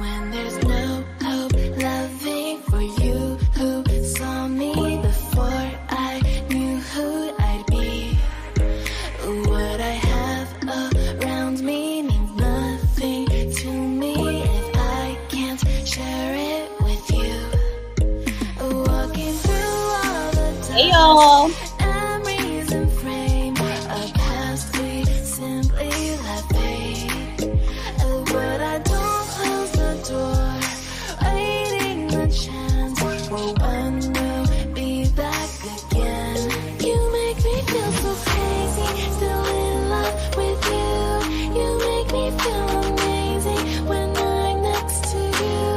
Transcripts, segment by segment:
when there's no hope loving for you who saw me before I knew who I'd be. What I have around me means nothing to me if I can't share it with you. Walking through all the y'all. memories and frame a past we simply let fade. But I don't close the door, waiting the chance for one will be back again. You make me feel so crazy, still in love with you. You make me feel amazing when I'm next to you.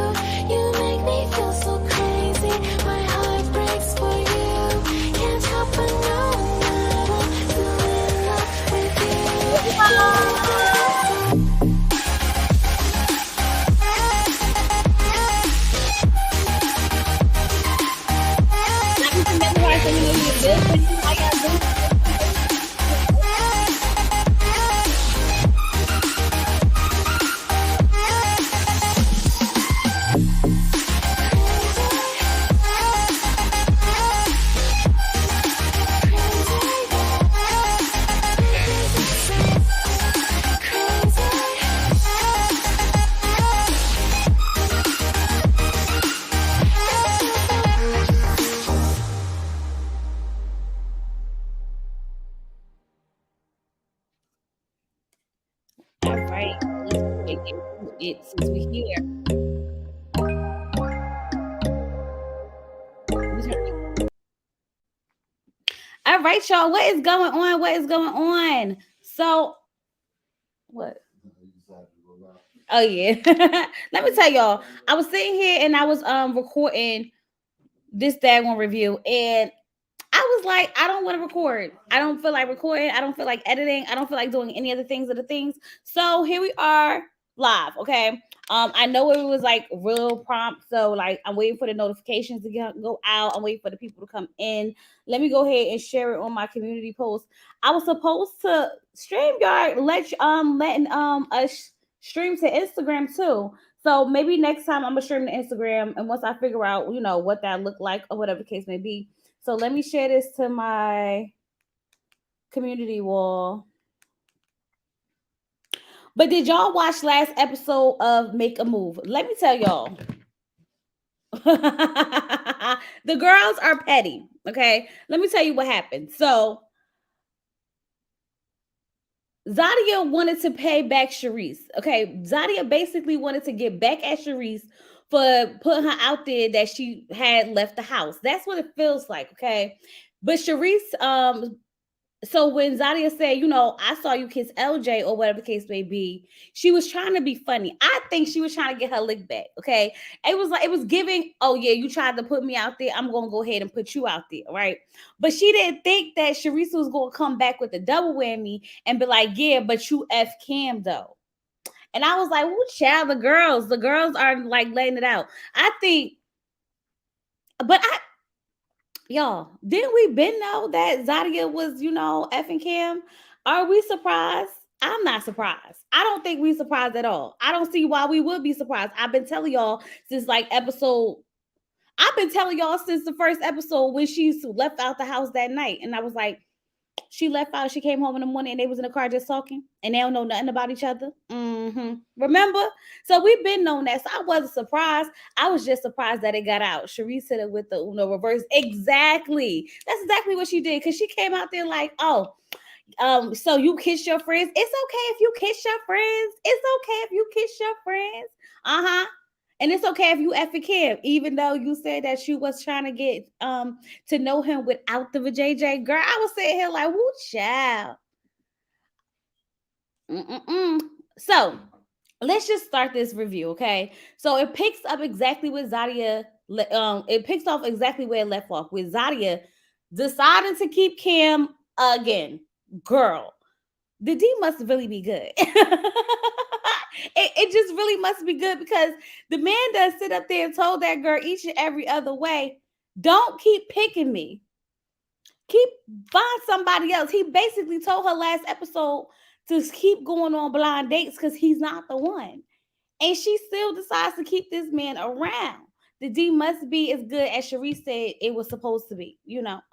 You make me feel so crazy, my heart breaks for you. Can't help but know that I'm still in love with you. All right, let's get into it since we're here. All right, y'all. What is going on? What is going on? So, what? Oh yeah. Let me tell y'all. I was sitting here and I was recording this daggone review, and I was like, I don't want to record. I don't feel like recording. I don't feel like editing. I don't feel like doing any of the things. So here we are live. Okay. I know it was like real prompt. So like I'm waiting for the notifications to go out. I'm waiting for the people to come in. Let me go ahead and share it on my community post. I was supposed to StreamYard letting us stream to Instagram too. So maybe next time I'm gonna stream to Instagram, and once I figure out, what that looked like or whatever the case may be. So let me share this to my community wall. But did y'all watch last episode of Make a Move? Let me tell y'all. The girls are petty. Okay. Let me tell you what happened. So Zia wanted to pay back Sharice. Okay. Zia basically wanted to get back at Sharice for putting her out there that she had left the house. That's what it feels like. Okay. But Sharice, so when Zia said, I saw you kiss LJ or whatever the case may be, she was trying to be funny. I think she was trying to get her lick back. Okay. It was giving, oh yeah, you tried to put me out there. I'm going to go ahead and put you out there. Right. But she didn't think that Sharice was going to come back with a double whammy and be like, yeah, but you F Cam though. And I was like, well, child, the girls are like letting it out. I think, y'all, didn't we been know that Zia was, effing Cam? Are we surprised? I'm not surprised. I don't think we surprised at all. I don't see why we would be surprised. I've been telling y'all since since the first episode when she left out the house that night. And I was like, she left out, she came home in the morning and they was in the car just talking and they don't know nothing about each other. Remember? So we've been known that. So I wasn't surprised. I was just surprised that it got out. Sharice hit it with the reverse. Exactly. That's exactly what she did. Cause she came out there like, oh, so you kiss your friends. It's okay if you kiss your friends. It's okay if you kiss your friends. And it's okay if you effing him, even though you said that you was trying to get to know him without the JJ. Girl, I was sitting here like, woo, child. So let's just start this review, okay? So it picks up exactly with Zia. It picks off exactly where it left off with Zia deciding to keep Cam again. Girl, the D must really be good. It just really must be good because the man does sit up there and told that girl each and every other way, don't keep picking me. Find somebody else. He basically told her last episode to keep going on blind dates because he's not the one. and she still decides to keep this man around. The D must be as good as Sharice said it was supposed to be,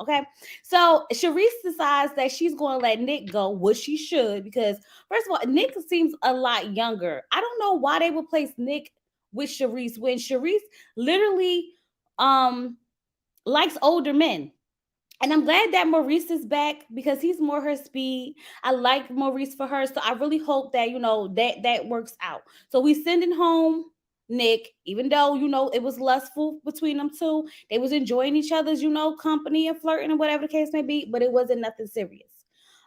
okay? So Sharice decides that she's going to let Nick go, which she should, because first of all, Nick seems a lot younger. I don't know why they would place Nick with Sharice when Sharice literally um likes older men. And I'm glad that Maurice is back because he's more her speed. I like Maurice for her, so I really hope that that works out. So we sending home Nick, even though it was lustful between them two. They was enjoying each other's company and flirting and whatever the case may be, but it wasn't nothing serious.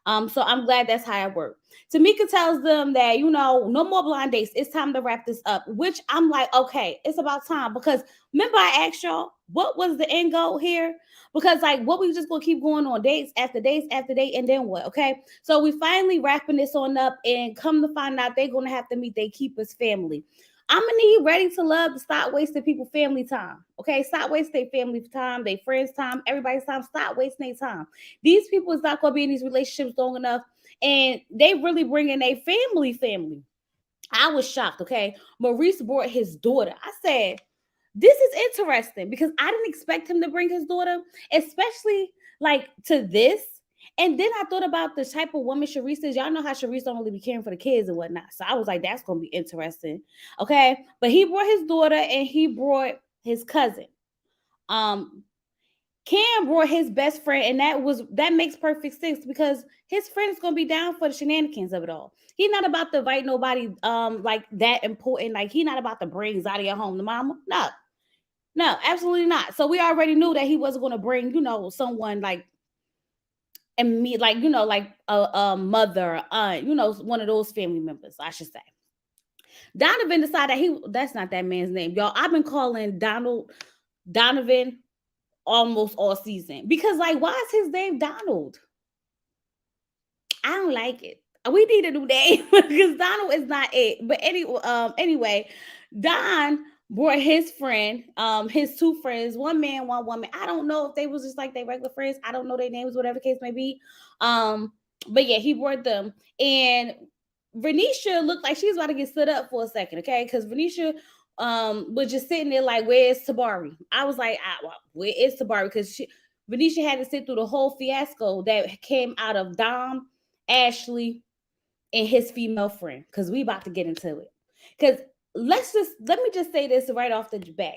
So I'm glad that's how it worked. Tamika tells them that no more blind dates. It's time to wrap this up. Which I'm like, okay, it's about time because remember I asked y'all what was the end goal here. Because like what we just gonna keep going on dates after dates after date and then what? Okay. So we finally wrapping this on up and come to find out they're gonna have to meet their keeper's family. I'm gonna need Ready to Love to stop wasting people family time. Okay, stop wasting their family time, their friends' time, everybody's time. Stop wasting their time. These people is not gonna be in these relationships long enough, and they really bring in a family. I was shocked. Okay, Maurice brought his daughter. I said, this is interesting because I didn't expect him to bring his daughter, especially like to this. And then I thought about the type of woman Sharice is. Y'all know how Sharice don't really be caring for the kids and whatnot. So I was like, that's gonna be interesting. Okay. But he brought his daughter and he brought his cousin. Um, Cam brought his best friend, and that makes perfect sense because his friend is gonna be down for the shenanigans of it all. He's not about to invite nobody like that important. Like he not about to bring Zadia home to mama. No, absolutely not. So we already knew that he wasn't going to bring, someone like and me, like like a mother, aunt, one of those family members, I should say. Donovan decided that's not that man's name, y'all. I've been calling Donovan almost all season because, like, why is his name Donald? I don't like it. We need a new name because Donald is not it. But anyway, Don brought his two friends, one man, one woman. I don't know if they was just like they regular friends. I don't know their names, whatever the case may be. But yeah, he brought them. And Venetia looked like she was about to get stood up for a second, okay? Because Venetia was just sitting there like, where's Tabari? I was like, where is Tabari? Because Venetia had to sit through the whole fiasco that came out of Dom, Ashley, and his female friend, because we about to get into it. Because let me just say this right off the bat.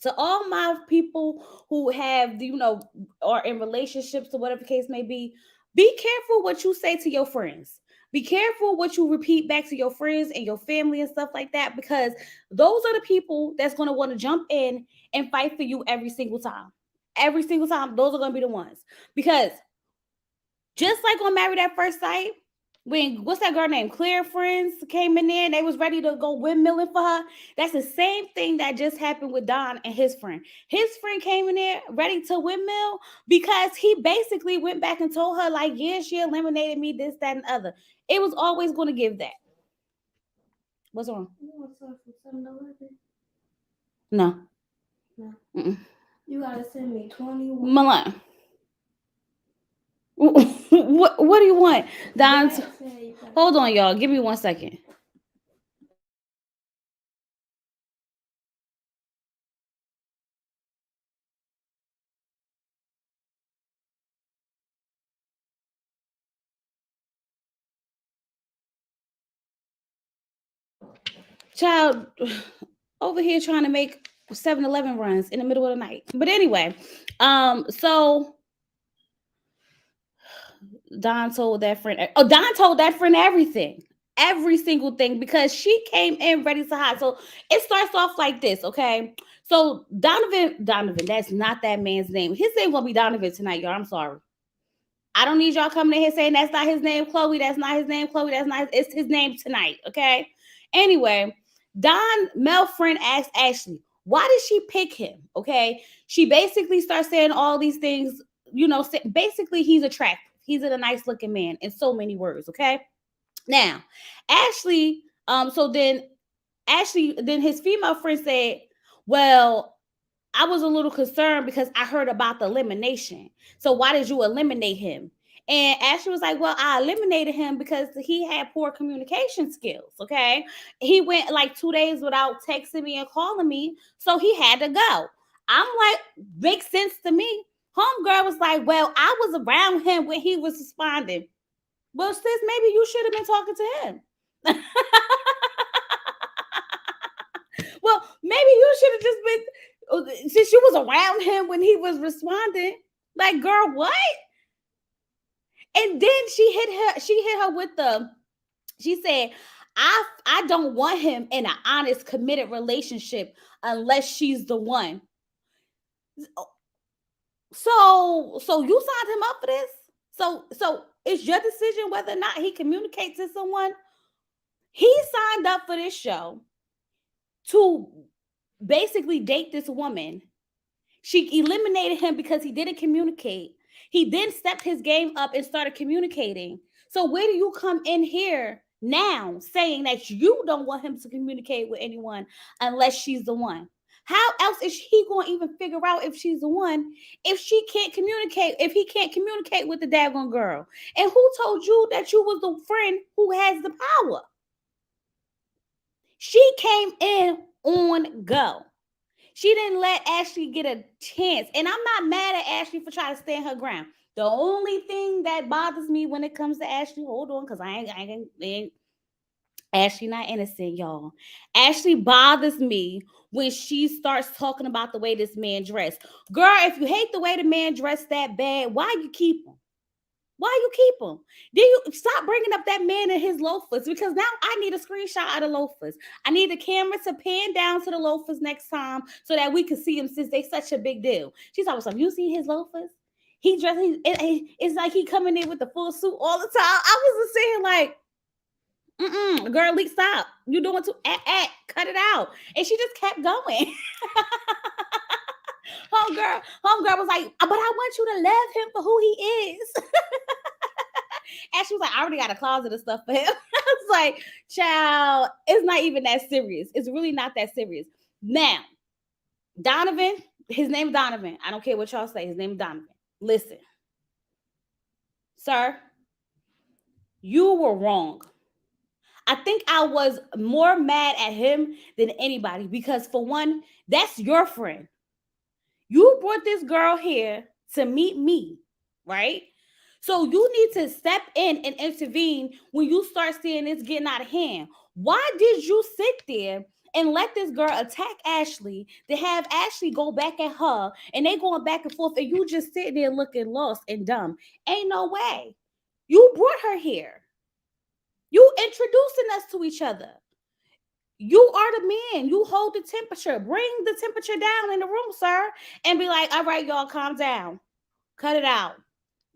To all my people who have, are in relationships or whatever the case may be careful what you say to your friends. Be careful what you repeat back to your friends and your family and stuff like that, because those are the people that's going to want to jump in and fight for you every single time. Every single time, those are going to be the ones. Because just like on Married at First Sight, when what's that girl named Claire friends came in there and they was ready to go windmilling for her, that's the same thing that just happened with Don and his friend. His friend came in there ready to windmill because he basically went back and told her, like, yeah, she eliminated me, this, that, and other. It was always going to give that. What's wrong? You want some from 7-Eleven? No. Mm-mm. You gotta send me 21. Milan. What do you want? Don, hold on, y'all. Give me 1 second. Child over here trying to make 7-Eleven runs in the middle of the night. But anyway, so Don told that friend. Oh, Don told that friend everything. Every single thing, because she came in ready to hide. So it starts off like this, okay? So Donovan, that's not that man's name. His name gonna be Donovan tonight, y'all. I'm sorry. I don't need y'all coming in here saying that's not his name, Chloe. That's not his name, Chloe. That's not it's his name tonight, okay? Anyway, Don Mel friend asked Ashley, why did she pick him? Okay. She basically starts saying all these things, basically he's attractive. He's a nice looking man in so many words, okay? Now, Ashley, then his female friend said, well, I was a little concerned because I heard about the elimination. So why did you eliminate him? And Ashley was like, well, I eliminated him because he had poor communication skills. Okay. He went like 2 days without texting me and calling me. So he had to go. I'm like, makes sense to me. Homegirl was like, well, I was around him when he was responding. Well, sis, maybe you should have been talking to him. Well, maybe you should have just been, since you was around him when he was responding. Like, girl, what? And then she hit her with she said, I don't want him in an honest, committed relationship unless she's the one. So you signed him up for this? So it's your decision whether or not he communicates to someone. He signed up for this show to basically date this woman. She eliminated him because he didn't communicate. He then stepped his game up and started communicating. So where do you come in here now saying that you don't want him to communicate with anyone unless she's the one? How else is he going to even figure out if she's the one if she can't communicate, if he can't communicate with the daggone girl? And who told you that you was the friend who has the power? She came in on go. She didn't let Ashley get a chance. And I'm not mad at Ashley for trying to stand her ground. The only thing that bothers me when it comes to Ashley, hold on, because I ain't Ashley not innocent, y'all. Ashley bothers me when she starts talking about the way this man dressed. Girl, if you hate the way the man dressed that bad, why you keep him? Why you keep him? Then you stop bringing up that man in his loafers, because now I need a screenshot of the loafers. I need the camera to pan down to the loafers next time so that we can see him, since they such a big deal. She's always like, you see his loafers? He dressed. It's like he coming in with the full suit all the time. I was just saying like, girl, Lee, stop. You doing too? Cut it out. And she just kept going. Homegirl was like, but I want you to love him for who he is. And she was like, I already got a closet of stuff for him. I was like, child, it's not even that serious. It's really not that serious. Now, Donovan, his name is Donovan. I don't care what y'all say. His name is Donovan. Listen, sir, you were wrong. I think I was more mad at him than anybody because, for one, that's your friend. You brought this girl here to meet me, right? So you need to step in and intervene when you start seeing this getting out of hand. Why did you sit there and let this girl attack Ashley, to have Ashley go back at her, and they going back and forth, and you just sitting there looking lost and dumb? Ain't no way. You brought her here. You introducing us to each other. You are the man. You hold the temperature. Bring the temperature down in the room, sir, and be like, all right, y'all, calm down. Cut it out.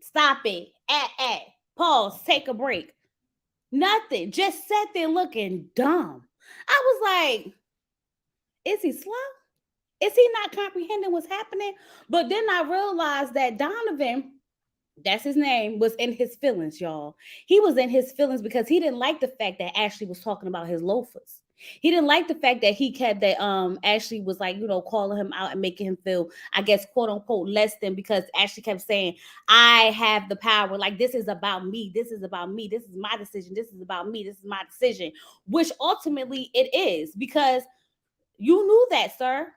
Stop it. Pause. Take a break. Nothing. Just sat there looking dumb. I was like, is he slow? Is he not comprehending what's happening? But then I realized that Donovan, that's his name, was in his feelings, y'all. He was in his feelings because he didn't like the fact that Ashley was talking about his loafers. He didn't like the fact that he kept that Ashley was like, calling him out and making him feel, I guess, quote unquote, less than, because Ashley kept saying, I have the power. Like, this is about me. This is about me. This is my decision. This is about me. This is my decision, which ultimately it is, because you knew that, sir.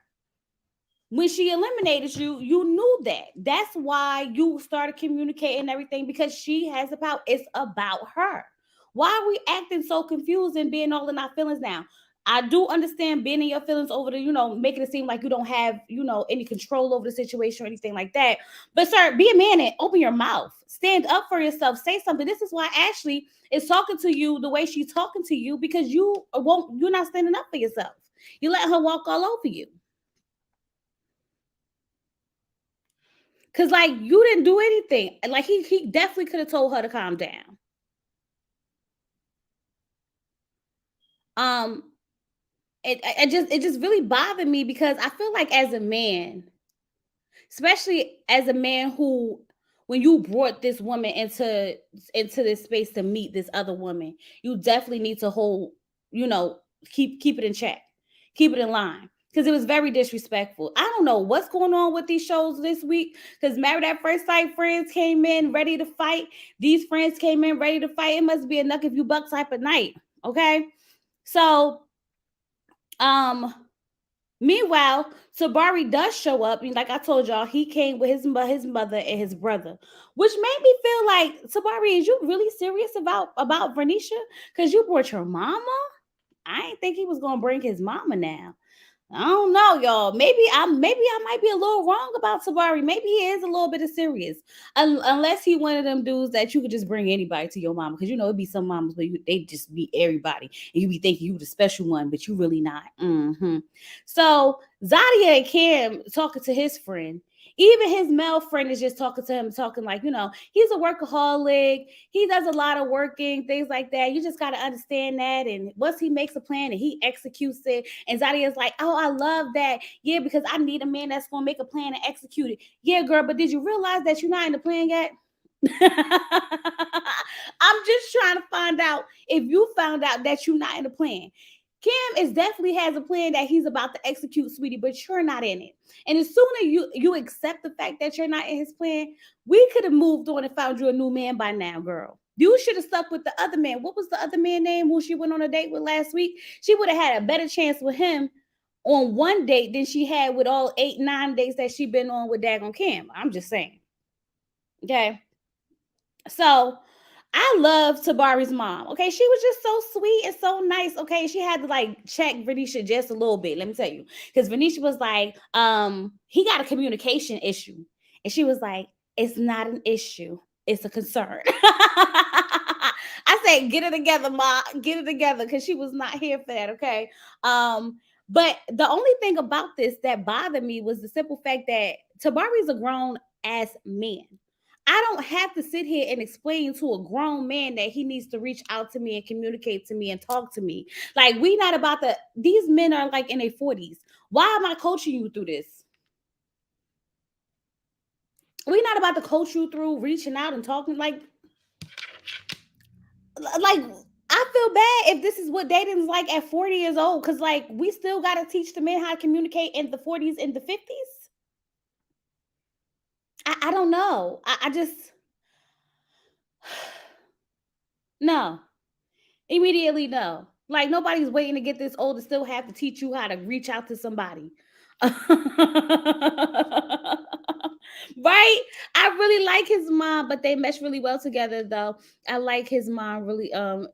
When she eliminated you, you knew that. That's why you started communicating everything, because she has the power. It's about her. Why are we acting so confused and being all in our feelings now? I do understand being in your feelings over the, making it seem like you don't have, any control over the situation or anything like that. But sir, be a man and open your mouth. Stand up for yourself. Say something. This is why Ashley is talking to you the way she's talking to you, because you're not standing up for yourself. You let her walk all over you. Cause like you didn't do anything. Like he definitely could have told her to calm down. It just really bothered me, because I feel like as a man, especially as a man who, when you brought this woman into this space to meet this other woman, you definitely need to hold, keep it in check, keep it in line. because it was very disrespectful. I don't know what's going on with these shows this week. Because Married at First Sight friends came in ready to fight. These friends came in ready to fight. It must be a knuck if you buck type of night. Okay. So, um, meanwhile, Tabari does show up, and like I told y'all, he came with his mother and his brother, which made me feel like, Tabari, is you really serious about Vernisha? Because you brought your mama. I didn't think he was gonna bring his mama now. I don't know, y'all. Maybe I might be a little wrong about Tabari. Maybe he is a little bit of serious. Unless he one of them dudes that you could just bring anybody to your mama. Because you know it'd be some mamas where they just be everybody. And you be thinking you the special one, but you really not. So Zadia and Cam talking to his friend. Even his male friend is just talking to him, talking like, he's a workaholic. He does a lot of working, things like that. You just got to understand that. And once he makes a plan and he executes it, and Zadia's like, oh, I love that. Yeah, because I need a man that's going to make a plan and execute it. Yeah, girl, but did you realize that you're not in the plan yet? I'm just trying to find out if you found out that you're not in the plan. Cam is definitely has a plan that he's about to execute, sweetie, but you're not in it. And as soon as you accept the fact that you're not in his plan, we could have moved on and found you a new man by now, girl. You should have stuck with the other man. What was the other man name who she went on a date with last week? She would have had a better chance with him on one date than she had with all 8-9 dates that she been on with Dagon Cam. I'm just saying. Okay. So I love Tabari's mom. Okay, she was just so sweet and so nice. Okay, she had to like check Venetia just a little bit. Let me tell you, because Venetia was like, he got a communication issue, and she was like, it's not an issue, it's a concern. I said, get it together, ma, get it together, because she was not here for that. Okay, but the only thing about this that bothered me was the simple fact that Tabari's a grown ass man. I don't have to sit here and explain to a grown man that he needs to reach out to me and communicate to me and talk to me. Like, we not about to, these men are like in their 40s. Why am I coaching you through this? We're not about to coach you through reaching out and talking like I feel bad if this is what dating is like at 40 years old, because like we still got to teach the men how to communicate in the 40s and the 50s. I don't know. I just no. Immediately no. Like nobody's waiting to get this old to still have to teach you how to reach out to somebody. Right? I really like his mom, but they mesh really well together though. I like his mom really I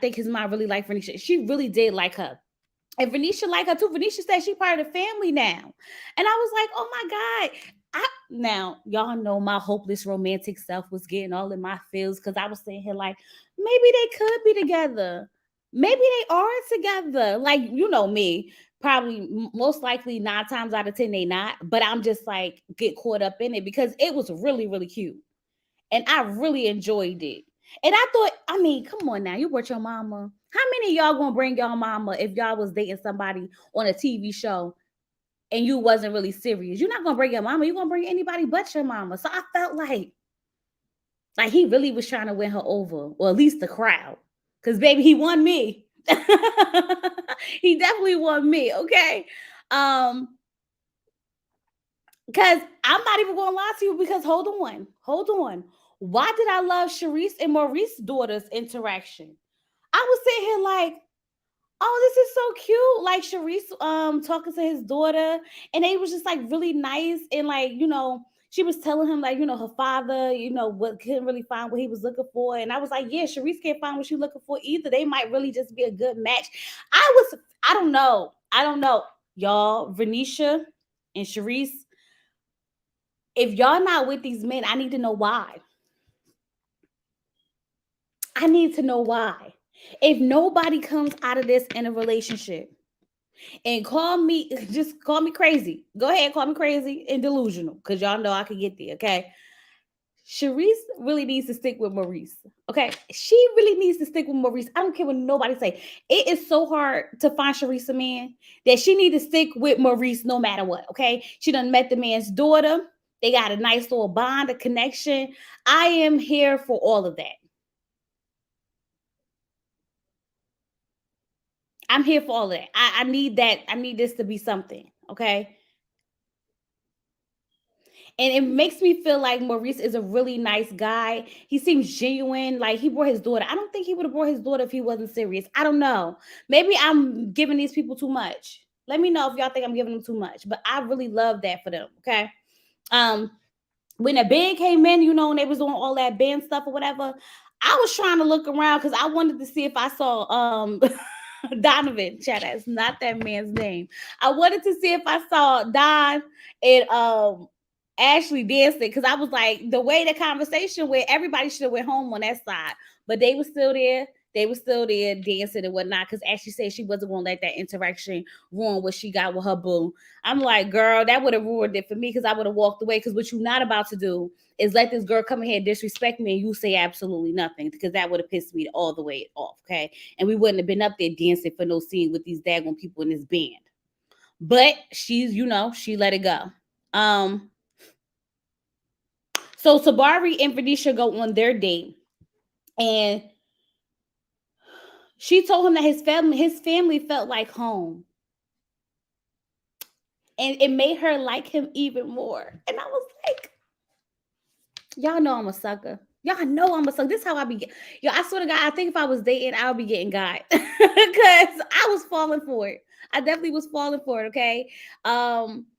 think his mom really liked Renisha. She really did like her. And Venetia like her too. Venetia said she part of the family now. And I was like, oh my God. Now, y'all know my hopeless romantic self was getting all in my feels because I was sitting here like, maybe they could be together. Maybe they are together. Like, you know me, probably most likely 9 times out of 10 they not. But I'm just like, get caught up in it because it was really, really cute. And I really enjoyed it. And I thought, I mean, come on now, you brought your mama. How many of y'all gonna bring y'all mama if y'all was dating somebody on a TV show and you wasn't really serious? You're not gonna bring your mama. You're gonna bring anybody but your mama. So I felt like he really was trying to win her over, or at least the crowd. Cause baby, he won me. He definitely won me. Okay. Because I'm not even gonna lie to you, because hold on. Why did I love Sharice and Maurice's daughter's interaction? I was sitting here like, oh, this is so cute. Like Sharice talking to his daughter, and they was just like really nice, and like, she was telling him like, her father, what couldn't really find what he was looking for. And I was like, yeah, Sharice can't find what she's looking for either. They might really just be a good match. I don't know. Y'all, Venetia and Sharice, if y'all not with these men, I need to know why. I need to know why. If nobody comes out of this in a relationship, and just call me crazy. Go ahead, call me crazy and delusional, because y'all know I can get there, okay? Sharice really needs to stick with Maurice, okay? She really needs to stick with Maurice. I don't care what nobody say. It is so hard to find Sharice a man that she need to stick with Maurice no matter what, okay? She done met the man's daughter. They got a nice little bond, a connection. I am here for all of that. I'm here for all of that. I need that. I need this to be something. Okay. And it makes me feel like Maurice is a really nice guy. He seems genuine. Like he brought his daughter. I don't think he would have brought his daughter if he wasn't serious. I don't know. Maybe I'm giving these people too much. Let me know if y'all think I'm giving them too much. But I really love that for them. Okay. Um, when the band came in, and they was doing all that band stuff or whatever, I was trying to look around because I wanted to see if I saw Donovan. Chat, that's not that man's name. I wanted to see if I saw Don and Ashley dancing because I was like, the way the conversation where everybody should have went home on that side, but they were still there. They were still there dancing and whatnot because Ashley said she wasn't going to let that interaction ruin what she got with her boo. I'm like, girl, that would have ruined it for me because I would have walked away. Because what you're not about to do is let this girl come in here and disrespect me and you say absolutely nothing because that would have pissed me all the way off. Okay. And we wouldn't have been up there dancing for no scene with these daggone people in this band. But she let it go. So Tabari and Venetia go on their date, and she told him that his family felt like home, and it made her like him even more. And I was like, y'all know I'm a sucker. Y'all know I'm a sucker. This is how I be. Yo, I swear to God, I think if I was dating, I would be getting got because I was falling for it. I definitely was falling for it. Okay.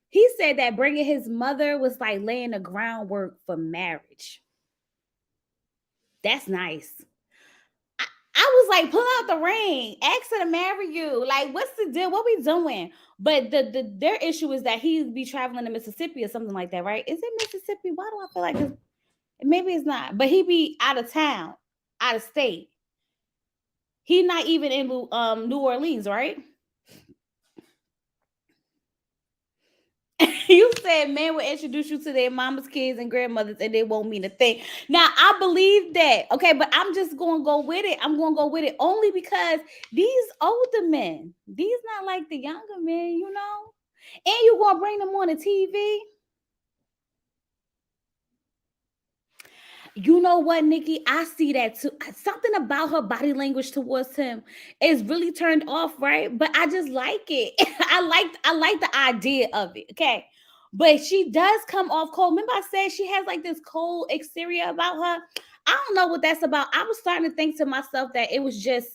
He said that bringing his mother was like laying the groundwork for marriage. That's nice. I was like, pull out the ring, ask her to marry you. Like, what's the deal? What we doing? But their issue is that he be traveling to Mississippi or something like that, right? Is it Mississippi? Why do I feel like maybe it's not? But he be out of town, out of state. He not even in New Orleans, right? You said men will introduce you to their mama's kids and grandmothers and they won't mean a thing. Now I believe that, okay, but I'm just gonna go with it. I'm gonna go with it only because these older men, these not like the younger men. And you gonna bring them on the TV. You know what, Nikki? I see that too. Something about her body language towards him is really turned off, right? But I just like it. I like the idea of it. Okay. But she does come off cold. Remember, I said she has like this cold exterior about her. I don't know what that's about. I was starting to think to myself that it was just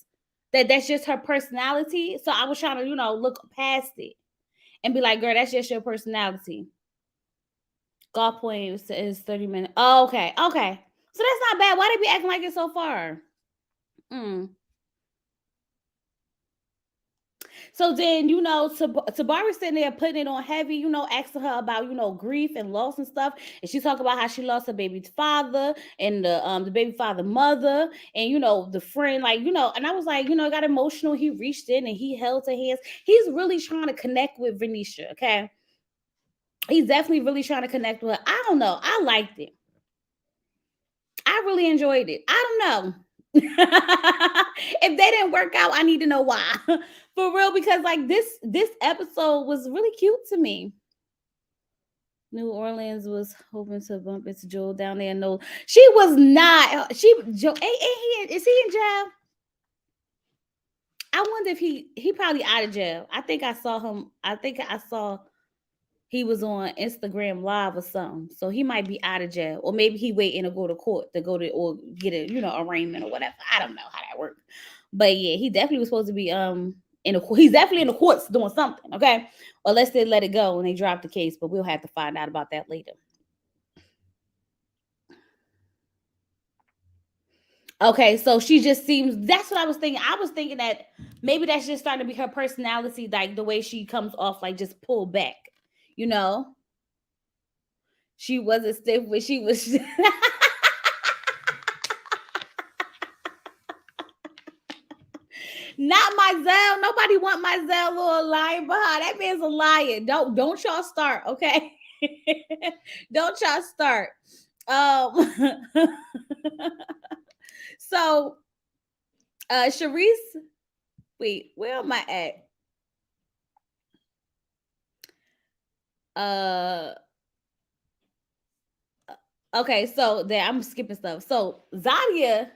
that's just her personality. So I was trying to, look past it and be like, girl, that's just your personality. Golf point is 30 minutes. Oh, okay. Okay. So that's not bad. Why they be acting like it so far? Mm. So then, Tabari sitting there putting it on heavy, asking her about, grief and loss and stuff. And she talked about how she lost her baby's father and the baby father mother and, the friend, like, and I was like, it got emotional. He reached in and he held her hands. He's really trying to connect with Venetia, okay? He's definitely really trying to connect with her. I don't know. I liked it. I really enjoyed it. I don't know. If they didn't work out, I need to know why. For real, because like this episode was really cute to me. New Orleans was hoping to bump into Joel down there. No, she was not. Joel, is he in jail? I wonder if he probably out of jail. I think I saw him. I think I saw he was on Instagram live or something. So he might be out of jail. Or maybe he waiting to go to court to go to or get a, arraignment or whatever. I don't know how that works. But yeah, he definitely was supposed to be he's definitely in the courts doing something, okay? Unless they let it go and they drop the case, but we'll have to find out about that later. Okay, so she just seems that's what I was thinking. I was thinking that maybe that's just starting to be her personality, like the way she comes off, like just pull back, you know. She wasn't stiff, but she was. Not Mizell. Nobody want Mizell little lying behind. That man's a liar. Don't y'all start, okay? Don't y'all start. Um. So, Sharice. Wait, where am I at? Okay, so there I'm skipping stuff. So Zadia.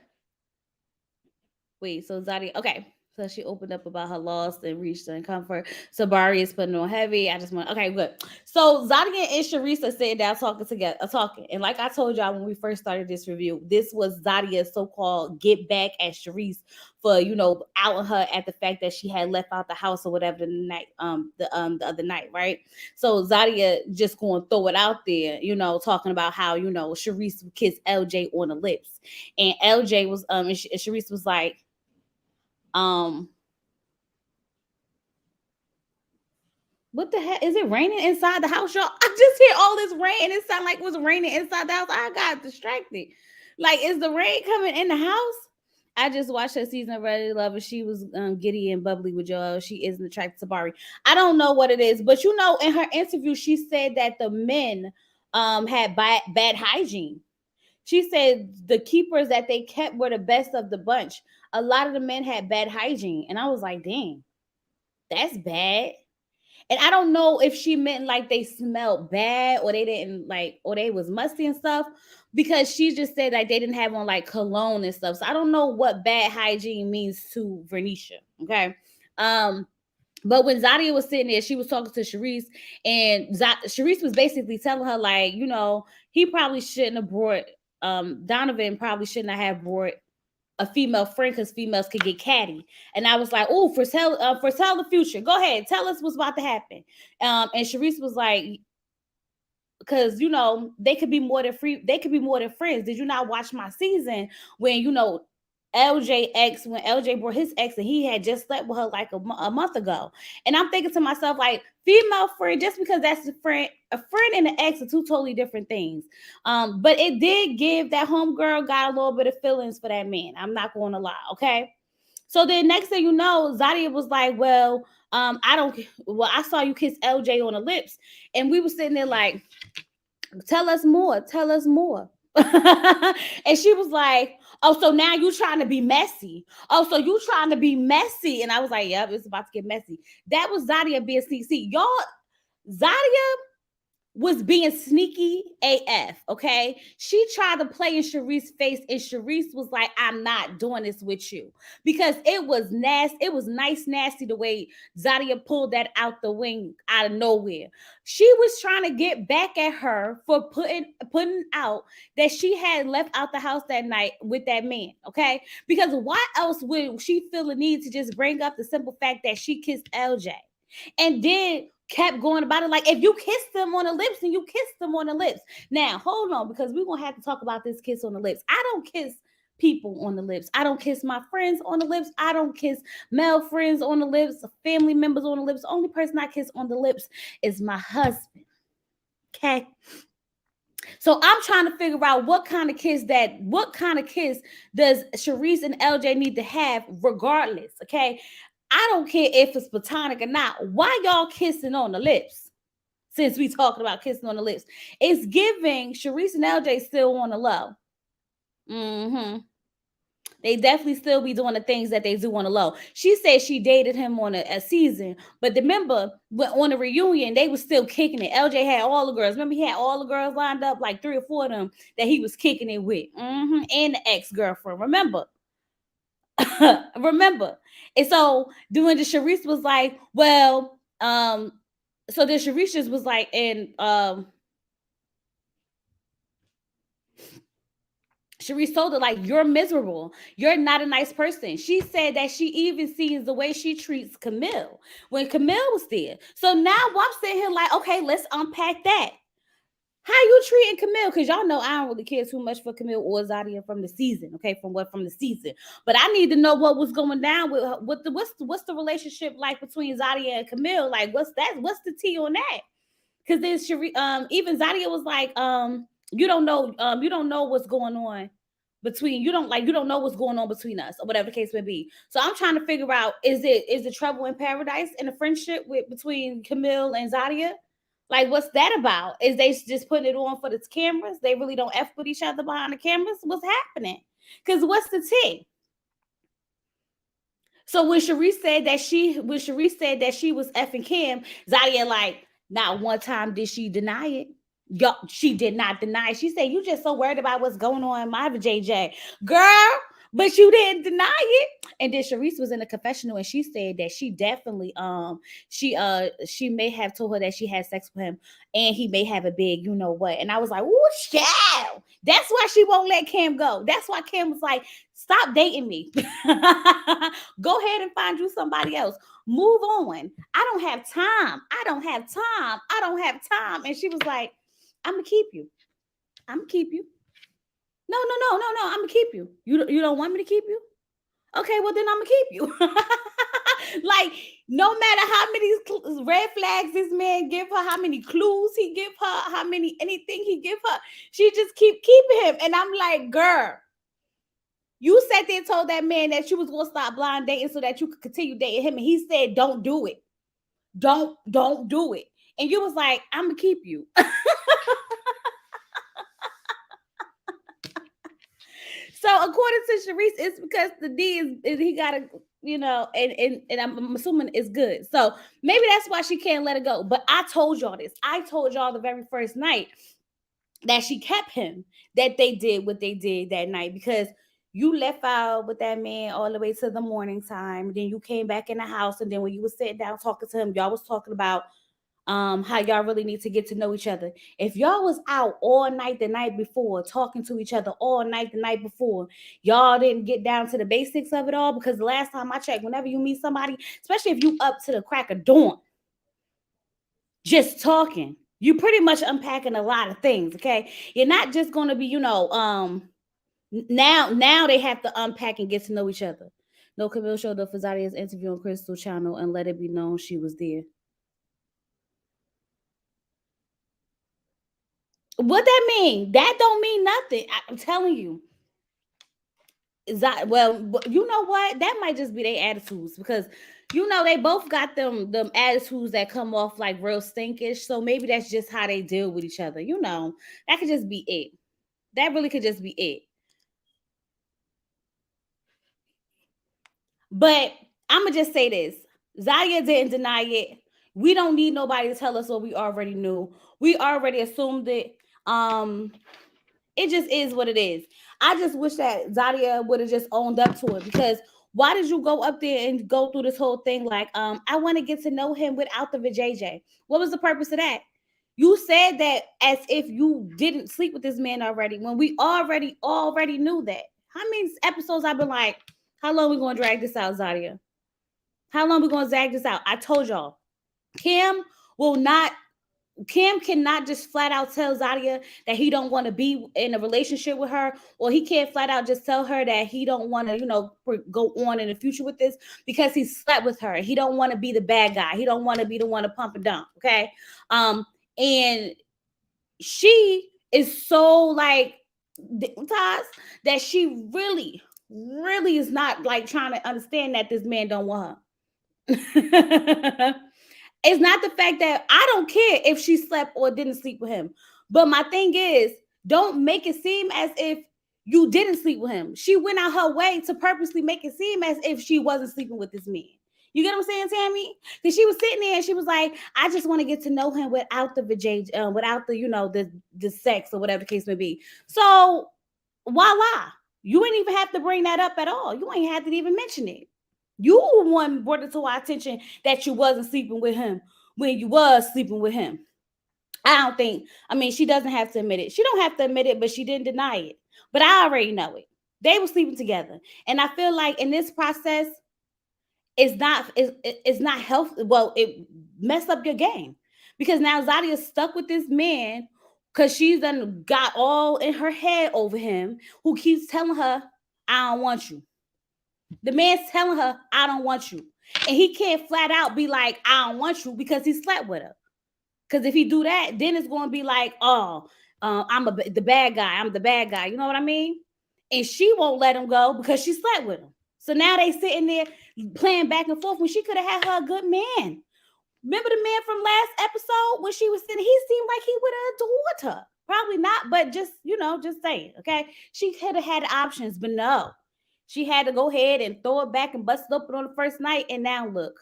Wait, so Zadia. Okay. So she opened up about her loss and reached and comfort. Tabari is putting on heavy. I just want okay, good. So Zadia and Sharice are sitting down talking together, talking. And like I told y'all when we first started this review, this was Zadia's so-called get back at Sharice for outing her at the fact that she had left out the house or whatever the other night, right? So Zadia just gonna throw it out there, talking about how Sharice kissed LJ on the lips, and LJ was and Sharice was like um, what the heck? Is it raining inside the house, y'all? I just hear all this rain and it sounded like it was raining inside the house. I got distracted. Like, is the rain coming in the house? I just watched her season of Ready to Love and she was giddy and bubbly with Joel. She isn't attracted to Bari. I don't know what it is, but in her interview, she said that the men had bad hygiene. She said the keepers that they kept were the best of the bunch. A lot of the men had bad hygiene. And I was like, dang, that's bad. And I don't know if she meant like they smelled bad or they didn't or they was musty and stuff, because she just said like they didn't have on like cologne and stuff. So I don't know what bad hygiene means to Vernisha. Okay. But when Zadia was sitting there, she was talking to Sharice, and Sharice was basically telling her like, he probably shouldn't have brought Donovan probably shouldn't have brought a female friend because females could get catty. And I was like, oh, foretell the future. Go ahead, tell us what's about to happen. And Sharice was like, because they could be more than friends. Did you not watch my season when when LJ brought his ex and he had just slept with her like a month ago? And I'm thinking to myself, like, female friend, just because that's a friend and an ex are two totally different things. But it did give that homegirl got a little bit of feelings for that man. I'm not going to lie, okay? So then next thing you know, Zadia was like, well, I saw you kiss LJ on the lips. And we were sitting there like, tell us more. And she was like, oh, so now you trying to be messy. Oh, so you trying to be messy. And I was like, yep, it's about to get messy. That was Zadia being sneaky. Y'all, Zadia was being sneaky AF, okay? She tried to play in Sharice's face, and Sharice was like, I'm not doing this with you. Because it was nasty. It was nasty the way Zadia pulled that out the wing out of nowhere. She was trying to get back at her for putting out that she had left out the house that night with that man, okay? Because why else would she feel the need to just bring up the simple fact that she kissed LJ? And then kept going about it like, if you kissed them on the lips, and you kissed them on the lips. Now, hold on, because we're going to have to talk about this kiss on the lips. I don't kiss people on the lips. I don't kiss my friends on the lips. I don't kiss male friends on the lips, family members on the lips. The only person I kiss on the lips is my husband. Okay? So I'm trying to figure out what kind of kiss does Sharice and LJ need to have regardless, okay? I don't care if it's platonic or not. Why y'all kissing on the lips? Since we talking about kissing on the lips. It's giving Sharice and LJ still on the low. They definitely still be doing the things that they do on the low. She said she dated him on a season, but remember, on the reunion, they was still kicking it. LJ had all the girls. Remember, he had all the girls lined up, like 3 or 4 of them that he was kicking it with. And the ex-girlfriend. Remember? And so doing the Sharice was like, well, so then Sharice just was like, and Sharice told her, like, you're miserable. You're not a nice person. She said that she even sees the way she treats Camille when Camille was there. So now I'm sitting here like, okay, let's unpack that. How you treating Camille? Because y'all know I don't really care too much for Camille or Zadia from the season, okay? From the season. But I need to know what was going down with what's the relationship like between Zadia and Camille? Like, what's the tea on that? Because then even Zadia was like, you don't know what's going on between you don't know what's going on between us or whatever the case may be. So I'm trying to figure out, is the trouble in paradise in a friendship between Camille and Zadia? Like, what's that about? Is they just putting it on for the cameras? They really don't F with each other behind the cameras? What's happening? Because what's the tea? So when Sharice said that she was effing Kim, Zadia like, not one time did she deny it. Yo, she did not deny it. She said, you just so worried about what's going on in my JJ. Girl, but you didn't deny it. And then Sharice was in the confessional and she said that she definitely she may have told her that she had sex with him and he may have a big you know what. And I was like, oh child. That's why she won't let Cam go. That's why Cam was like, stop dating me. Go ahead and find you somebody else. Move on. I don't have time. I don't have time. I don't have time. And she was like, I'm gonna keep you. I'm gonna keep you. No, no, no, no, no. I'm gonna keep you. You don't want me to keep you? Okay, well then I'm gonna keep you. Like no matter how many red flags this man give her, how many clues he give her, how many anything he give her, she just keep keeping him. And I'm like, girl, you sat there and told that man that you was gonna stop blind dating so that you could continue dating him, and he said, "Don't do it. Don't do it." And you was like, "I'm gonna keep you." So according to Sharice, it's because the D is he got to, you know, and I'm assuming it's good. So maybe that's why she can't let it go. But I told y'all this. I told y'all the very first night that she kept him, that they did what they did that night because you left out with that man all the way to the morning time. Then you came back in the house, and then when you was sitting down talking to him, y'all was talking about how y'all really need to get to know each other. If y'all was out all night the night before, talking to each other all night the night before, y'all didn't get down to the basics of it all. Because the last time I checked, whenever you meet somebody, especially if you up to the crack of dawn, just talking, you pretty much unpacking a lot of things. Okay, you're not just going to be, you know, now they have to unpack and get to know each other. No, Camille showed up for Zadia's interview on Crystal Channel and let it be known she was there. What that mean? That don't mean nothing. I'm telling you. Well, you know what? That might just be their attitudes because you know they both got them attitudes that come off like real stinkish. So maybe that's just how they deal with each other. You know, that could just be it. That really could just be it. But I'm gonna just say this: Zia didn't deny it. We don't need nobody to tell us what we already knew. We already assumed it. It just is what it is. I just wish that Zia would have just owned up to it because why did you go up there and go through this whole thing like I want to get to know him without the vajayjay? What was the purpose of that? You said that as if you didn't sleep with this man already when we already knew that. How many episodes I've been like, how long we gonna drag this out, Zia? How long we gonna drag this out? I told y'all, Kim will not Kim cannot just flat out tell Zia that he don't want to be in a relationship with her, or he can't flat out just tell her that he don't want to, you know, go on in the future with this because he slept with her. He don't want to be the bad guy. He don't want to be the one to pump and dump. Okay, and she is so like that she really is not like trying to understand that this man don't want her. It's not the fact that I don't care if she slept or didn't sleep with him. But my thing is, don't make it seem as if you didn't sleep with him. She went out her way to purposely make it seem as if she wasn't sleeping with this man. You get what I'm saying, Tammy? Because she was sitting there and she was like, I just want to get to know him without the without the, you know, the sex or whatever the case may be. So voila. You ain't even have to bring that up at all. You ain't have to even mention it. You one brought it to our attention that you wasn't sleeping with him when you was sleeping with him. I don't think, I mean, she doesn't have to admit it. She don't have to admit it, but she didn't deny it. But I already know it. They were sleeping together. And I feel like in this process, it's not healthy. Well, it messed up your game. Because now Zadia's stuck with this man because she's done got all in her head over him who keeps telling her, I don't want you. The man's telling her, I don't want you. And he can't flat out be like, I don't want you because he slept with her. Because if he do that, then it's going to be like, oh, the bad guy. I'm the bad guy. You know what I mean? And she won't let him go because she slept with him. So now they sitting there playing back and forth when she could have had her a good man. Remember the man from last episode when she was sitting? He seemed like he would have adored her. Probably not, but just, you know, just saying, okay? She could have had options, but no. She had to go ahead and throw it back and bust it open on the first night. And now look.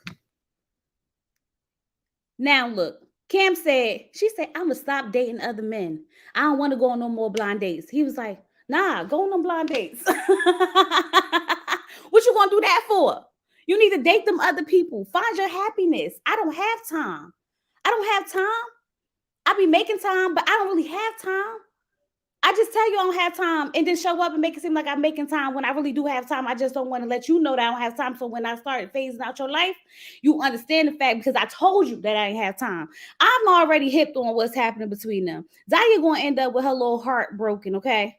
Now look. Cam said, she said, I'm going to stop dating other men. I don't want to go on no more blind dates. He was like, nah, go on them blind dates. What you you gonna do that for? You need to date them other people. Find your happiness. I don't have time. I don't have time. I be making time, but I don't really have time. I just tell you I don't have time and then show up and make it seem like I'm making time when I really do have time. I just don't want to let you know that I don't have time. So when I start phasing out your life, you understand the fact because I told you that I ain't have time. I'm already hipped on what's happening between them. Zaya gonna end up with her little heart broken, okay?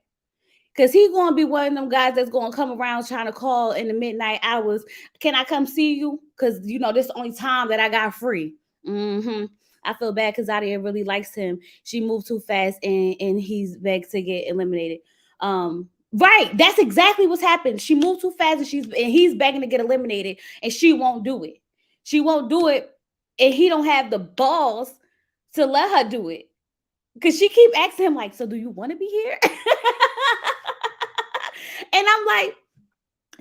Because he's going to be one of them guys that's going to come around trying to call in the midnight hours. Can I come see you? Because, you know, this is the only time that I got free. I feel bad because Zadia really likes him. She moved too fast and he's begged to get eliminated. Right. That's exactly what's happened. She moved too fast and he's begging to get eliminated and she won't do it. She won't do it. And he don't have the balls to let her do it. Because she keep asking him like, so do you want to be here? And I'm like,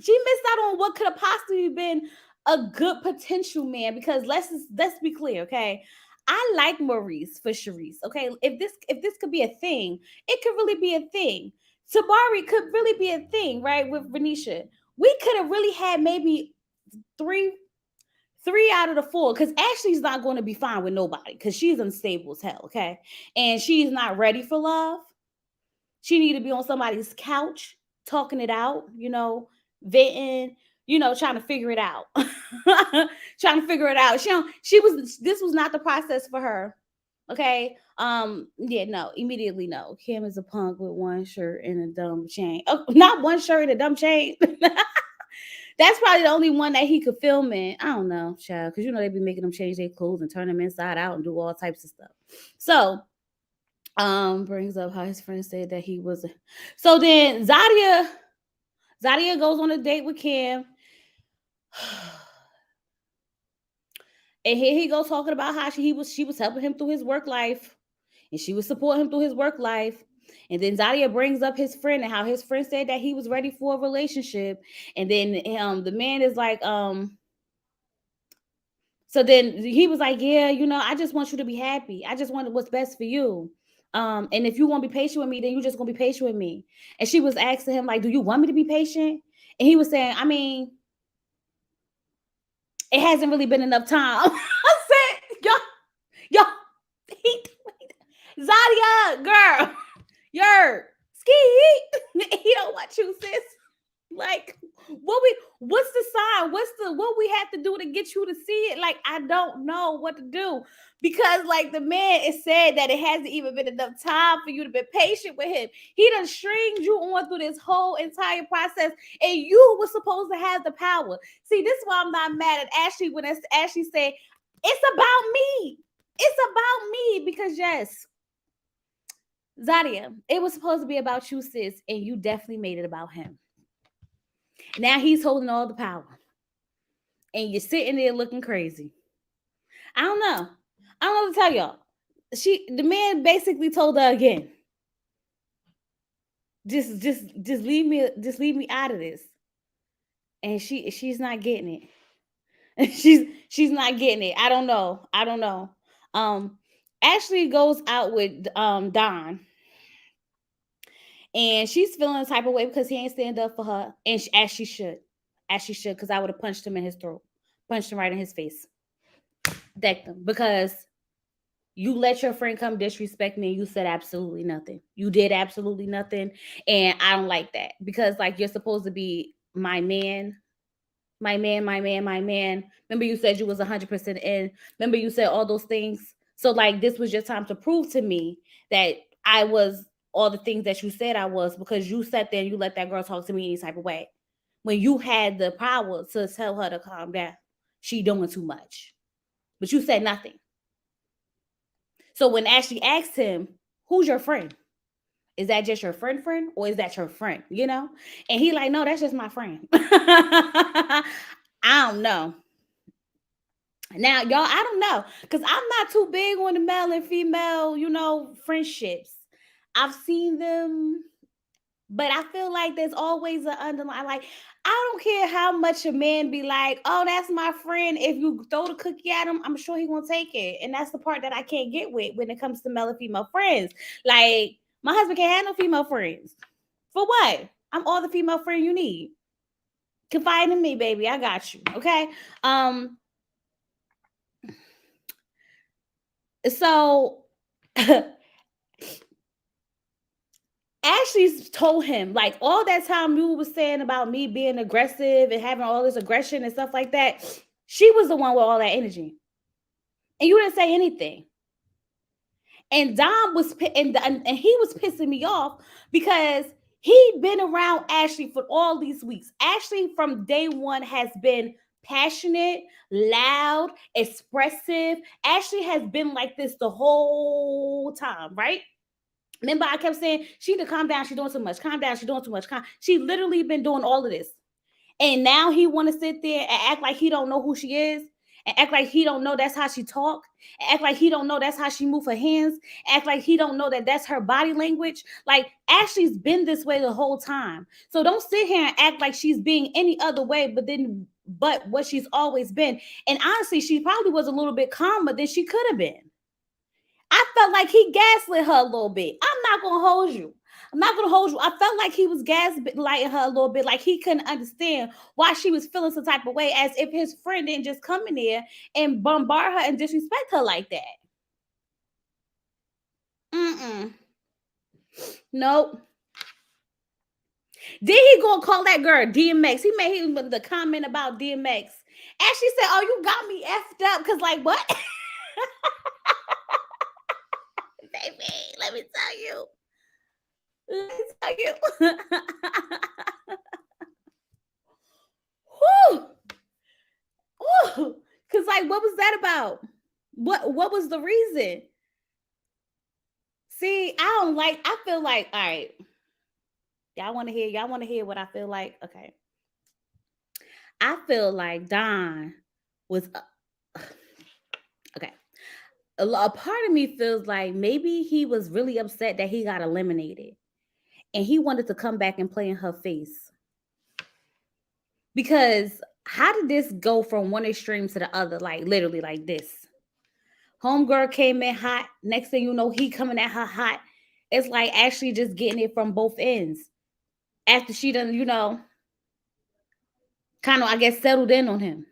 she missed out on what could have possibly been a good potential man. Because let's be clear, okay? I like Maurice for Sharice, okay? If this could be a thing, it could really be a thing. Tabari could really be a thing, right? With Renisha, we could have really had maybe three out of the four, because Ashley's not going to be fine with nobody because she's unstable as hell, okay? And she's not ready for love. She need to be on somebody's couch talking it out, you know, venting, you know, trying to figure it out. Trying to figure it out. This was not the process for her. Okay. Yeah, no, immediately no. Kim is a punk with one shirt and a dumb chain. Oh, not one shirt and a dumb chain. That's probably the only one that he could film in. I don't know, child, because you know they be making them change their clothes and turn them inside out and do all types of stuff. So, brings up how his friend said that he was. So then Zadia goes on a date with Kim, and here he goes talking about how she was helping him through his work life, and she was supporting him through his work life. And then Zadia brings up his friend and how his friend said that he was ready for a relationship. And then the man is like, so then he was like, yeah, you know, I just want you to be happy. I just want what's best for you. And if you want to be patient with me, then you just gonna be patient with me. And she was asking him, like, do you want me to be patient? And he was saying, I mean, it hasn't really been enough time. I said, yo, Zadia, girl. You're ski. He don't want you, sis. Like, what's the sign? What we have to do to get you to see it? Like, I don't know what to do. Because like the man is said that it hasn't even been enough time for you to be patient with him. He done stringed you on through this whole entire process, and you were supposed to have the power. See, this is why I'm not mad at Ashley when Ashley said, it's about me. It's about me. Because yes, Zadia, it was supposed to be about you, sis, and you definitely made it about him. Now he's holding all the power. And you're sitting there looking crazy. I don't know what to tell y'all. The man basically told her again, just leave me out of this. And she's not getting it. she's not getting it. I don't know. Ashley goes out with Don. And she's feeling the type of way because he ain't stand up for her. And as she should, because I would have punched him in his throat, punched him right in his face, decked him, because you let your friend come disrespect me and you said absolutely nothing. You did absolutely nothing. And I don't like that, because like you're supposed to be my man. Remember you said you was 100% in. Remember you said all those things. So like this was your time to prove to me that I was all the things that you said I was, because you sat there and you let that girl talk to me any type of way when you had the power to tell her to calm down. She doing too much, but you said nothing. So when Ashley asked him, who's your friend? Is that just your friend, or is that your friend? You know? And he like, no, that's just my friend. I don't know. Now, y'all, I don't know, because I'm not too big on the male and female, you know, friendships. I've seen them, but I feel like there's always an underlying, like, I don't care how much a man be like, oh, that's my friend. If you throw the cookie at him, I'm sure he won't take it. And that's the part that I can't get with when it comes to male and female friends. Like, my husband can't have no female friends. For what? I'm all the female friend you need. Confide in me, baby. I got you. Okay. Um. So Ashley's told him like all that time you was saying about me being aggressive and having all this aggression and stuff like that. She was the one with all that energy, and you didn't say anything. And Dom was and he was pissing me off because he'd been around Ashley for all these weeks. Ashley from day one has been passionate, loud, expressive. Ashley has been like this the whole time, right? Remember, I kept saying she need to calm down. She's doing too much. Calm down. She's doing too much. She literally been doing all of this, and now he want to sit there and act like he don't know who she is, and act like he don't know that's how she talk, and act like he don't know that's how she move her hands, act like he don't know that that's her body language. Like Ashley's been this way the whole time. So don't sit here and act like she's being any other way, but what she's always been. And honestly, she probably was a little bit calmer than she could have been. I felt like he gaslit her a little bit. I'm not gonna hold you. I'm not gonna hold you. I felt like he was gaslighting her a little bit, like he couldn't understand why she was feeling some type of way, as if his friend didn't just come in there and bombard her and disrespect her like that. Mm-mm. Nope. Then he gonna call that girl DMX. He made him the comment about DMX. Ashley said, "Oh, you got me effed up," because like what? Baby, let me tell you. Let me tell you. Whew. Whew. Cause like, what was that about? What was the reason? See, I don't like. I feel like, all right. Y'all want to hear? Y'all want to hear what I feel like? Okay. I feel like Don was okay. A part of me feels like maybe he was really upset that he got eliminated, and he wanted to come back and play in her face. Because how did this go from one extreme to the other? Like literally, like this. Homegirl came in hot. Next thing you know, he coming at her hot. It's like actually just getting it from both ends. After she done, kind of, I guess, settled in on him.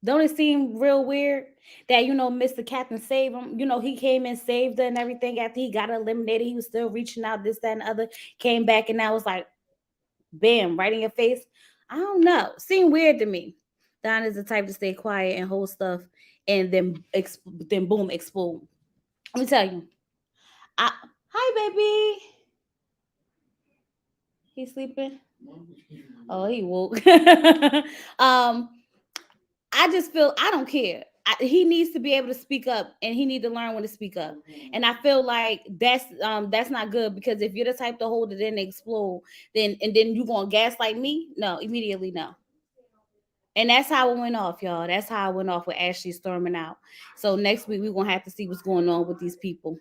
Don't it seem real weird that, Mr. Captain saved him? He came and saved her and everything after he got eliminated. He was still reaching out, this, that, and the other. Came back and now it's like, bam, right in your face. I don't know. Seemed weird to me. Don is the type to stay quiet and hold stuff and then boom, explode. Let me tell you. Hi, baby. He's sleeping. Oh, he woke. I just feel I don't care. He needs to be able to speak up, and he need to learn when to speak up. And I feel like that's not good, because if you're the type to hold it in and explode, then you gonna gaslight me? No, immediately no. And that's how it went off, y'all. That's how it went off with Ashley storming out. So next week we're gonna have to see what's going on with these people.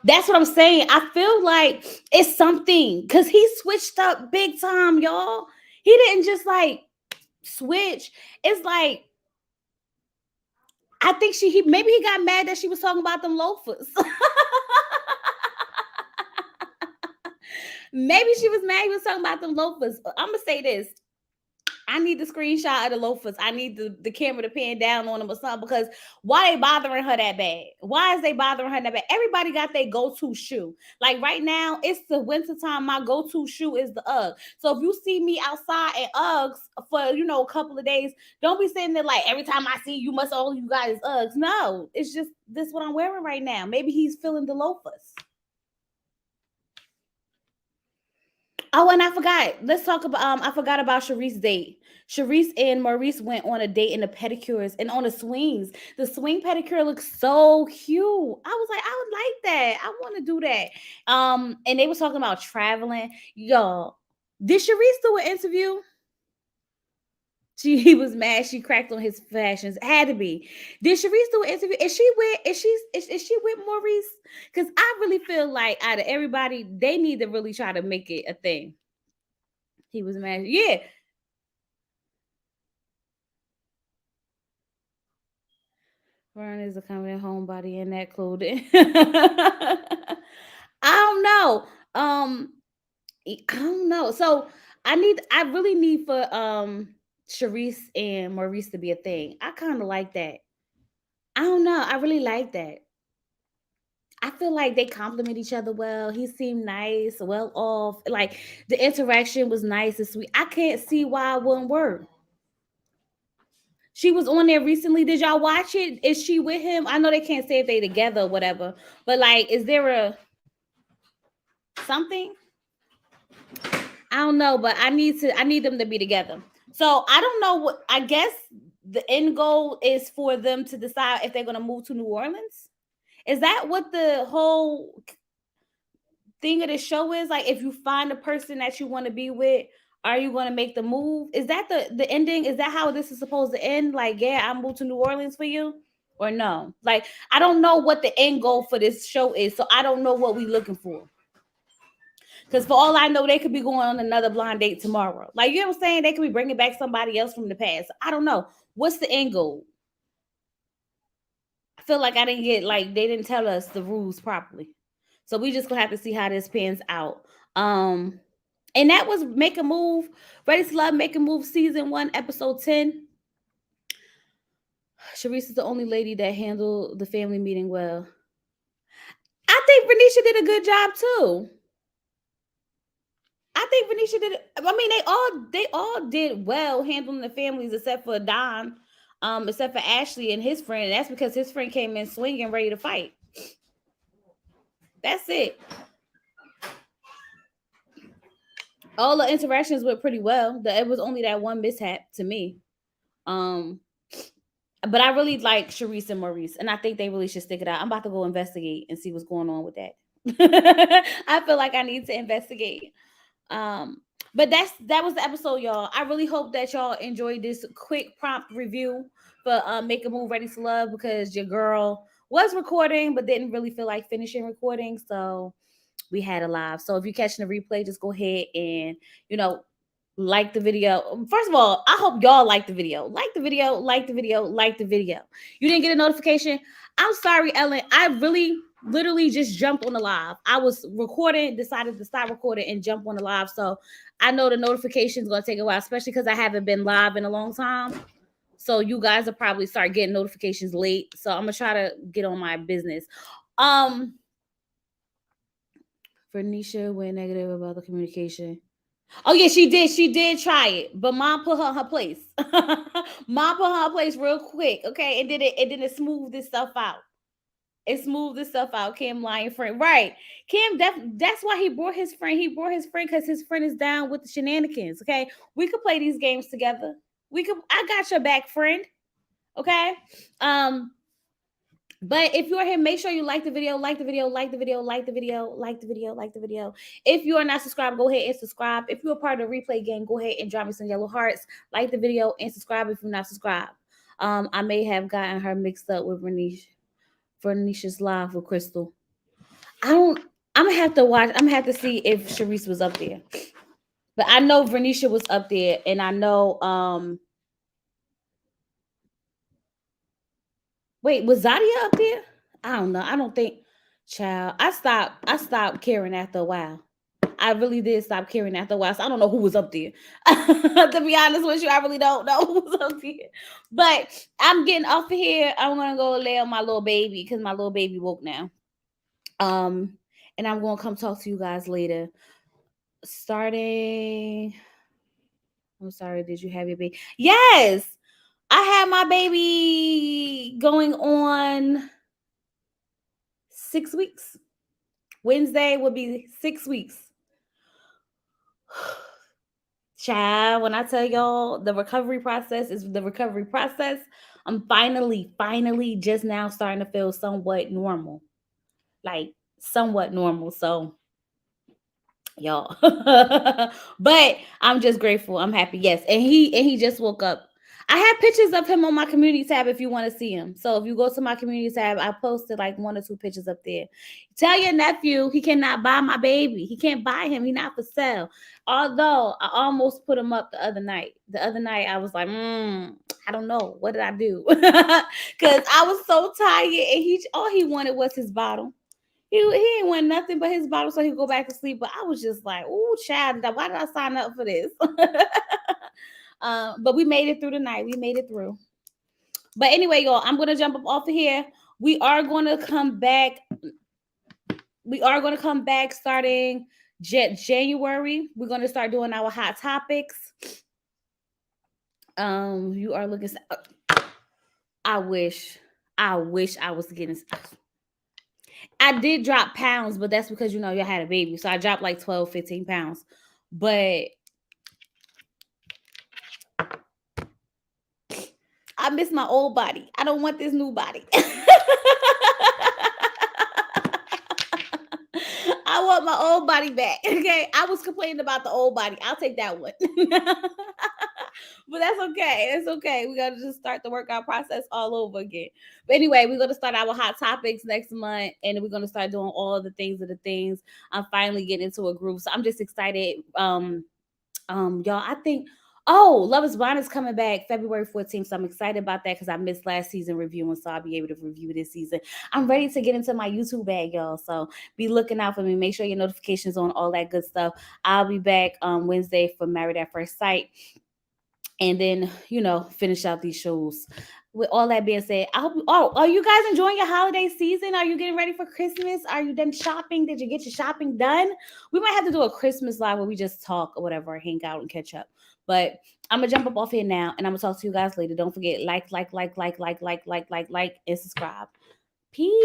That's what I'm saying. I feel like it's something because he switched up big time, y'all. He didn't just like switch. It's like I think maybe he got mad that she was talking about them loafers. Maybe she was mad he was talking about them loafers. I'm gonna say this. I need the screenshot of the loafers. I need the camera to pan down on them or something, because why they bothering her that bad? Why is they bothering her that bad? Everybody got their go-to shoe. Like right now, it's the winter time. My go-to shoe is the Ugg. So if you see me outside in Uggs for a couple of days, don't be saying that like every time I see you must all you guys Uggs. No, it's just this what I'm wearing right now. Maybe he's feeling the loafers. Oh, and I forgot. Let's talk about I forgot about Sharice's date. Sharice and Maurice went on a date in the pedicures and on the swings. The swing pedicure looks so cute. I was like, I would like that. I want to do that. And they was talking about traveling. Y'all, did Sharice do an interview? He was mad. She cracked on his fashions. Had to be. Did Sharice do an interview? Is she with Maurice? Because I really feel like out of everybody, they need to really try to make it a thing. He was mad. Yeah. Vern is a coming homebody in that clothing. I don't know. I don't know. So I really need for Sharice and Maurice to be a thing. I kind of like that. I don't know. I really like that. I feel like they compliment each other well. He seemed nice, well off. Like the interaction was nice and sweet. I can't see why it wouldn't work. She was on there recently. Did y'all watch it? Is she with him? I know they can't say if they together or whatever, but like, is there a something? I don't know, but I need them to be together. So I don't know what I guess the end goal is for them to decide if they're gonna move to New Orleans. Is that what the whole thing of the show is? Like if you find a person that you want to be with, are you gonna make the move? Is that the ending? Is that how this is supposed to end? Like, yeah, I moved to New Orleans for you? Or no? Like, I don't know what the end goal for this show is, so I don't know what we looking for. Because for all I know, they could be going on another blind date tomorrow. Like, you know what I'm saying? They could be bringing back somebody else from the past. I don't know. What's the end goal? I feel like I didn't get, like, they didn't tell us the rules properly. So we just gonna have to see how this pans out. And that was Make a Move, Ready to Love, Make a Move, season 1, episode 10. Sharice is the only lady that handled the family meeting well. I think Renisha did a good job too. I think Venetia did. I mean, they all did well handling the families except for Don, except for Ashley and his friend. And that's because his friend came in swinging, ready to fight. That's it. All the interactions went pretty well. It was only that one mishap to me. Um, but I really like Sharice and Maurice, and I think they really should stick it out. I'm about to go investigate and see what's going on with that. I feel like I need to investigate. Um, but that was the episode, y'all. I really hope that y'all enjoyed this quick prompt review for Make a Move Ready to Love, because your girl was recording but didn't really feel like finishing recording. So we had a live. So if you're catching the replay, just go ahead and, you know, like the video. First of all, I hope y'all like the video. Like the video, like the video, like the video. You didn't get a notification? I'm sorry, Ellen. I really literally just jumped on the live. I was recording, decided to stop recording and jump on the live. So I know the notification's gonna take a while, especially because I haven't been live in a long time. So you guys will probably start getting notifications late. So I'm gonna try to get on my business. Um Vernisha went negative about the communication. Oh yeah, she did. She did try it, but mom put her in her place. Mom put her in her place real quick, okay, and then it smoothed this stuff out. It smoothed this stuff out. Kim lying friend, right? Kim, that's why he brought his friend. He brought his friend because his friend is down with the shenanigans. Okay, we could play these games together. We could. I got your back, friend. Okay. Um, but if you're here, make sure you like the video, like the video, like the video, like the video, like the video, like the video. If you are not subscribed, go ahead and subscribe. If you're a part of the replay game, go ahead and drop me some yellow hearts, like the video, and subscribe if you're not subscribed. I may have gotten her mixed up with Vernisha's live with Crystal. I don't. I'm gonna have to watch. I'm gonna have to see if Sharice was up there. But I know Vernisha was up there, and I know. Wait, was Zadia up there? I don't know. I don't think. Child, I stopped. I stopped caring after a while. I really did stop caring after a while. So I don't know who was up there. To be honest with you, I really don't know who was up there. But I'm getting off of here. I'm gonna go lay on my little baby because my little baby woke now. Um, and I'm gonna come talk to you guys later. Starting. I'm sorry. Did you have your baby? Yes, I had my baby going on 6 weeks. Wednesday will be 6 weeks. Child, when I tell y'all the recovery process is the recovery process, I'm finally just now starting to feel somewhat normal. Like somewhat normal. So y'all. But I'm just grateful. I'm happy. Yes. And he just woke up. I have pictures of him on my community tab if you want to see him. So if you go to my community tab, I posted like 1 or 2 pictures up there. Tell your nephew he cannot buy my baby. He can't buy him. He's not for sale. Although I almost put him up the other night. The other night I was like, I I don't know. What did I do? Because I was so tired, and all he wanted was his bottle. He ain't want nothing but his bottle so he could go back to sleep. But I was just like, "Ooh, child, why did I sign up for this?" But we made it through the night. We made it through. But anyway, y'all, I'm gonna jump up off of here. We are gonna come back. We are gonna come back starting January. We're gonna start doing our hot topics. You are looking. I wish. I wish I was getting. I did drop pounds, but that's because you had a baby. So I dropped like 12, 15 pounds. But I miss my old body. I don't want this new body. I want my old body back. Okay. I was complaining about the old body. I'll take that one. But that's okay. It's okay. We gotta just start the workout process all over again. But anyway, we're gonna start our hot topics next month, and then we're gonna start doing all of the things. I'm finally getting into a groove, so I'm just excited. Y'all, I think. Oh, Love is Blind is coming back February 14th. So I'm excited about that because I missed last season reviewing, so I'll be able to review this season. I'm ready to get into my YouTube bag, y'all. So be looking out for me. Make sure your notifications on, all that good stuff. I'll be back on Wednesday for Married at First Sight. And then, finish out these shows. With all that being said, I hope. Oh, are you guys enjoying your holiday season? Are you getting ready for Christmas? Are you done shopping? Did you get your shopping done? We might have to do a Christmas live where we just talk or whatever, or hang out and catch up. But I'm gonna jump up off here now, and I'm gonna talk to you guys later. Don't forget, like, and subscribe. Peace.